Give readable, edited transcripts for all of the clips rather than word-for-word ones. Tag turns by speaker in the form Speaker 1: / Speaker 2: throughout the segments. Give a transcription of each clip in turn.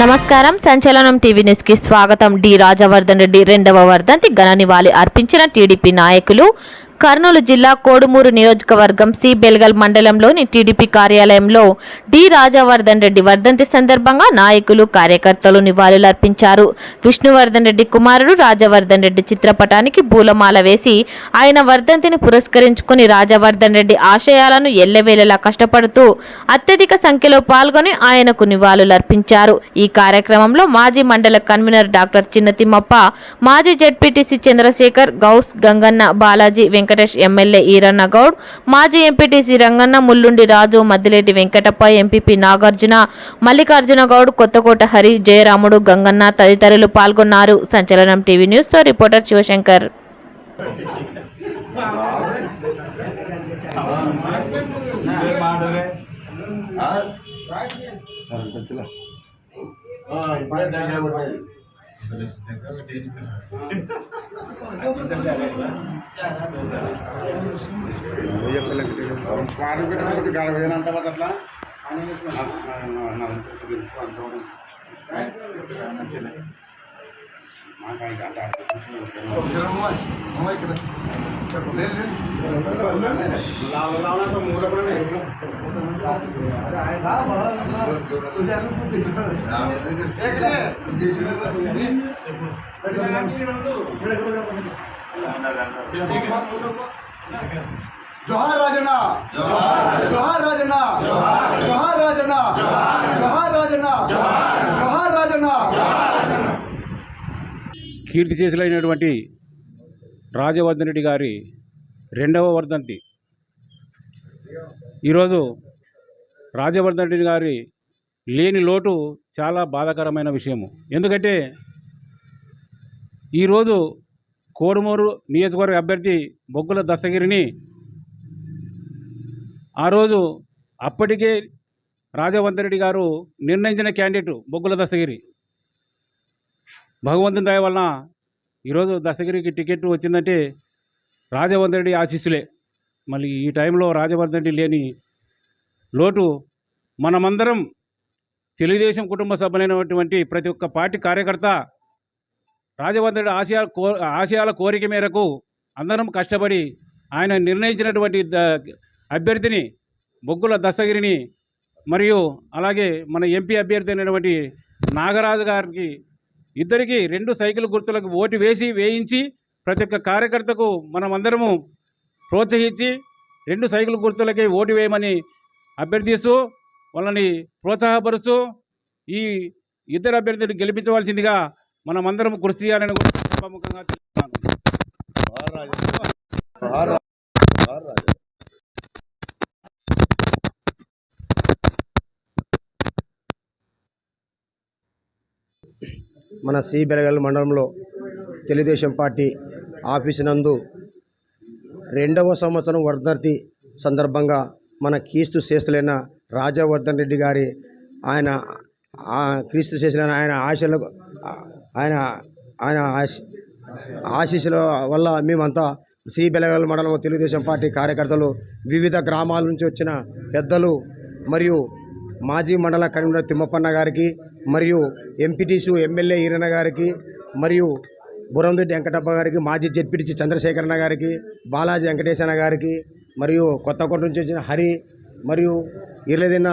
Speaker 1: నమస్కారం. సంచలనం TV news కి స్వాగతం. డి రాజవర్ధన్ రెడ్డి రెండవ వర్ధంతి ఘన నివాళి అర్పించిన టీడీపీ నాయకులు. కర్నూలు జిల్లా కోడుమూరు నియోజకవర్గం సి బెల్గల్ మండలంలోని టీడీపీ కార్యాలయంలో డి రాజవర్ధన్ రెడ్డి వర్ధంతి సందర్భంగా నాయకులు కార్యకర్తలు నివాళులర్పించారు. విష్ణువర్ధన్ రెడ్డి కుమారుడు రాజవర్ధన్ రెడ్డి చిత్రపటానికి పూలమాల వేసి ఆయన వర్ధంతిని పురస్కరించుకుని రాజవర్ధన్ రెడ్డి ఆశయాలను ఎల్లవేళలా కష్టపడుతూ అత్యధిక సంఖ్యలో పాల్గొని ఆయనకు నివాళులర్పించారు. ఈ కార్యక్రమంలో మాజీ మండల కన్వీనర్ డాక్టర్ చిన్నతిమ్మప్ప, మాజీ జెడ్పీటీసీ చంద్రశేఖర్, గౌస్ గంగన్న, బాలాజీ, వెంకటేష్, ఎమ్మెల్యే ఈరన్న గౌడ్, మాజీ ఎంపీటీసీ రంగన్న, ముల్లుండి రాజు, మద్దిలేటి వెంకటప్ప, ఎంపీపీ నాగార్జున, మల్లికార్జున గౌడ్, కొత్తకోట హరి, జయరాముడు, గంగన్న తదితరులు పాల్గొన్నారు. సంచలనం టీవీ న్యూస్ తో రిపోర్టర్ శివశంకర్.
Speaker 2: जोहार राजना, जोहार राजना, जोहार राजना, जोहार राजना, जोहार राजना.
Speaker 3: కీర్తి చేసులైనటువంటి రాజవర్ధన్ రెడ్డి గారి రెండవ వర్ధంతి. ఈరోజు రాజవర్ధన్ రెడ్డి గారి లేని లోటు చాలా బాధాకరమైన విషయము. ఎందుకంటే ఈరోజు కోడుమూరు నియోజకవర్గ అభ్యర్థి బొగ్గుల దస్తగిరిని ఆ రోజు అప్పటికే రాజవర్ధన్ రెడ్డి గారు నిర్ణయించిన క్యాండిడేట్ బొగ్గుల దస్తగిరి. భగవంతుని దయ వలన ఈరోజు దస్తగిరికి టికెట్ వచ్చిందంటే రాజవర్ధన్ రెడ్డి ఆశీస్సులే. మళ్ళీ ఈ టైంలో రాజవర్ధన్ రెడ్డి లేని లోటు మనమందరం తెలుగుదేశం కుటుంబ సభ్యులైనటువంటి ప్రతి ఒక్క పార్టీ కార్యకర్త రాజవర్ధన్ రెడ్డి ఆశయాల కోరిక మేరకు అందరం కష్టపడి ఆయన నిర్ణయించినటువంటి అభ్యర్థిని బొగ్గుల దస్తగిరిని మరియు అలాగే మన ఎంపీ అభ్యర్థి అయినటువంటి నాగరాజు గారికి ఇద్దరికి 2 సైకిల్ గుర్తులకు ఓటు వేయించి ప్రతి ఒక్క కార్యకర్తకు మనమందరము ప్రోత్సహించి 2 సైకిల్ గుర్తులకే ఓటు వేయమని అభ్యర్థిస్తూ వాళ్ళని ప్రోత్సాహపరుస్తూ ఈ ఇద్దరు అభ్యర్థులు గెలిపించవలసిందిగా మనమందరం కృషి చేయాలని ప్రముఖంగా తెలుస్తున్నాను.
Speaker 4: మన సి బెలగల్ మండలంలో తెలుగుదేశం పార్టీ ఆఫీసు నందు 2వ సంవత్సరం వర్ధంతి సందర్భంగా మన క్రీస్తు శ్రేష్ఠులైన రాజవర్ధన్ రెడ్డి గారి ఆయన క్రీస్తు శ్రేష్ఠులైన ఆయన ఆశీస్సుల వల్ల మేమంతా సి బెలగల్ మండలం తెలుగుదేశం పార్టీ కార్యకర్తలు, వివిధ గ్రామాల నుంచి వచ్చిన పెద్దలు మరియు మాజీ మండల కన్వీనర్ తిమ్మప్పన్న గారికి మరియు ఎంపీటీసీ ఎమ్మెల్యే ఈరన్న గారికి మరియు బురందొడ్డి వెంకటప్ప గారికి, మాజీ జెడ్పీటీసీ చంద్రశేఖరన్న గారికి, బాలాజీ వెంకటేశన్న గారికి మరియు కొత్తకోట నుంచి వచ్చిన హరి మరియు ఇర్లేదిన్న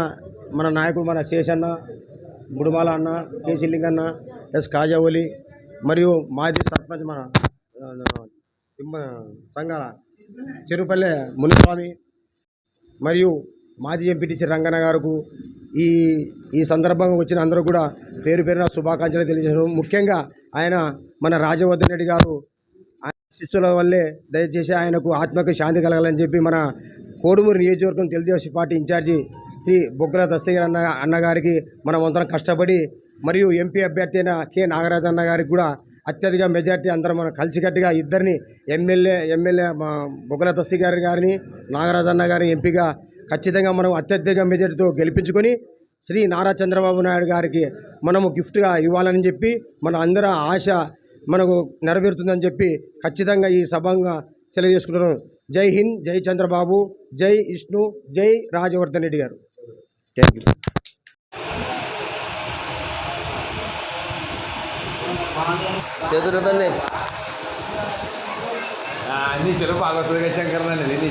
Speaker 4: మన నాయకుడు మన శేషన్న, గుడుమాల అన్న, కేశిలింగన్న, ఎస్ కాజావలి మరియు మాజీ సర్పంచ్ మన సంఘాల చెరుపల్లె మునిస్వామి మరియు మాజీ ఎంపీటీసీ రంగన్న గారు ఈ సందర్భంగా వచ్చిన అందరూ కూడా పేరు పేరున శుభాకాంక్షలు తెలియజేశారు. ముఖ్యంగా ఆయన మన రాజవర్ధన్ రెడ్డి గారు ఆయన శిష్యుల వల్లే దయచేసి ఆయనకు ఆత్మకు శాంతి కలగాలని చెప్పి మన కోడుమూరు నియోజకవర్గం తెలుగుదేశం పార్టీ ఇన్ఛార్జి శ్రీ బొగ్గుల దస్తగిరి అన్నగారికి మనం అందరం కష్టపడి మరియు ఎంపీ అభ్యర్థి అయిన కె నాగరాజు అన్న గారికి కూడా అత్యధిక మెజార్టీ అందరం మనం కలిసికట్టుగా ఇద్దరిని ఎమ్మెల్యే బొగ్గుల దస్తగిరి గారిని నాగరాజు అన్న గారిని ఎంపీగా ఖచ్చితంగా మనం అత్యధిక మెజార్టీతో గెలిపించుకొని శ్రీ నారా చంద్రబాబు నాయుడు గారికి మనము గిఫ్ట్గా ఇవ్వాలని చెప్పి మన అందరి ఆశ మనకు నెరవేరుతుందని చెప్పి ఖచ్చితంగా ఈ సభంగా తెలియజేసుకుంటున్నాను. జై హింద్, జై చంద్రబాబు, జై విష్ణు, జై రాజవర్ధన్ రెడ్డి గారు. Thank you.
Speaker 5: చేతులతోనే
Speaker 6: నీ చెరువు బాగా వస్తుంది కదా శంకర్ నీ